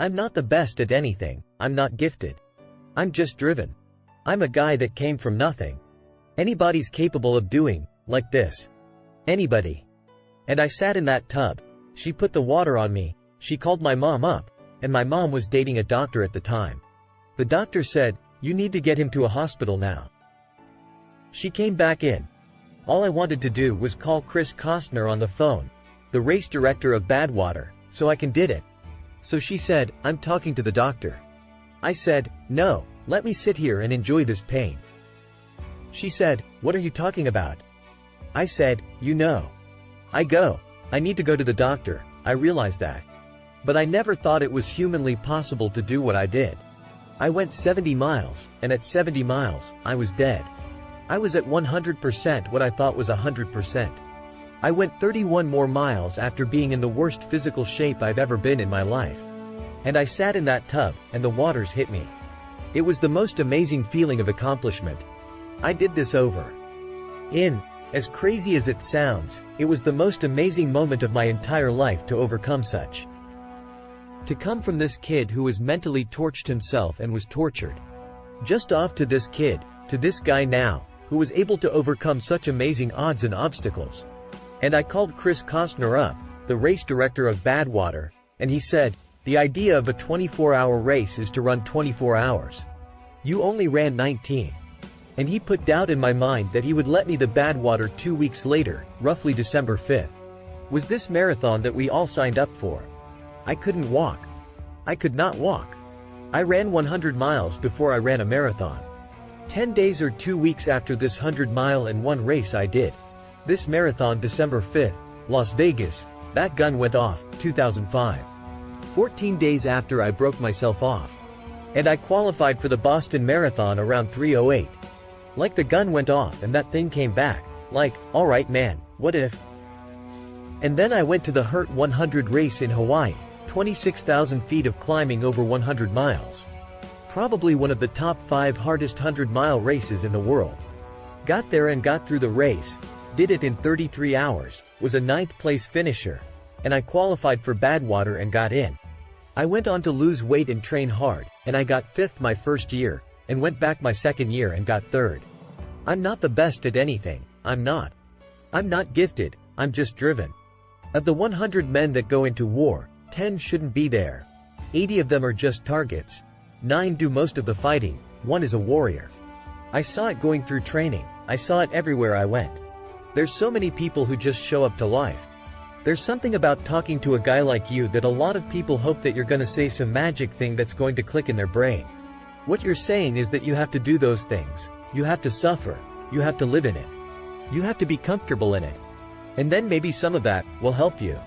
I'm not the best at anything, I'm not gifted. I'm just driven. I'm a guy that came from nothing. Anybody's capable of doing, like this. Anybody. And I sat in that tub. She put the water on me, she called my mom up, and my mom was dating a doctor at the time. The doctor said, "You need to get him to a hospital now." She came back in. All I wanted to do was call Chris Costner on the phone, the race director of Badwater, so I can did it. So she said, "I'm talking to the doctor." I said, "No, let me sit here and enjoy this pain." She said, "What are you talking about?" I said, "You know. I need to go to the doctor." I realized that. But I never thought it was humanly possible to do what I did. I went 70 miles, and at 70 miles, I was dead. I was at 100% what I thought was 100%. I went 31 more miles after being in the worst physical shape I've ever been in my life. And I sat in that tub, and the waters hit me. It was the most amazing feeling of accomplishment. I did this over. As crazy as it sounds, it was the most amazing moment of my entire life to overcome such. To come from this kid who was mentally tortured himself and was tortured. Just off to this kid, to this guy now, who was able to overcome such amazing odds and obstacles. And I called Chris Costner up, the race director of Badwater, and he said, "The idea of a 24-hour race is to run 24 hours. You only ran 19. And he put doubt in my mind that he would let me the Badwater 2 weeks later, roughly December 5th. Was this marathon that we all signed up for. I couldn't walk. I could not walk. I ran 100 miles before I ran a marathon. 10 days or 2 weeks after this 100-mile and one race I did. This marathon December 5th, Las Vegas, that gun went off, 2005. 14 days after I broke myself off. And I qualified for the Boston Marathon around 3:08. Like the gun went off and that thing came back, like, alright man, what if? And then I went to the Hurt 100 race in Hawaii, 26,000 feet of climbing over 100 miles. Probably one of the top 5 hardest 100-mile races in the world. Got there and got through the race, did it in 33 hours, was a 9th place finisher, and I qualified for Badwater and got in. I went on to lose weight and train hard, and I got 5th my first year, and went back my second year and got 3rd. I'm not the best at anything, I'm not. I'm not gifted, I'm just driven. Of the 100 men that go into war, 10 shouldn't be there. 80 of them are just targets. 9 do most of the fighting, 1 is a warrior. I saw it going through training, I saw it everywhere I went. There's so many people who just show up to life. There's something about talking to a guy like you that a lot of people hope that you're gonna say some magic thing that's going to click in their brain. What you're saying is that you have to do those things, you have to suffer, you have to live in it. You have to be comfortable in it. And then maybe some of that will help you.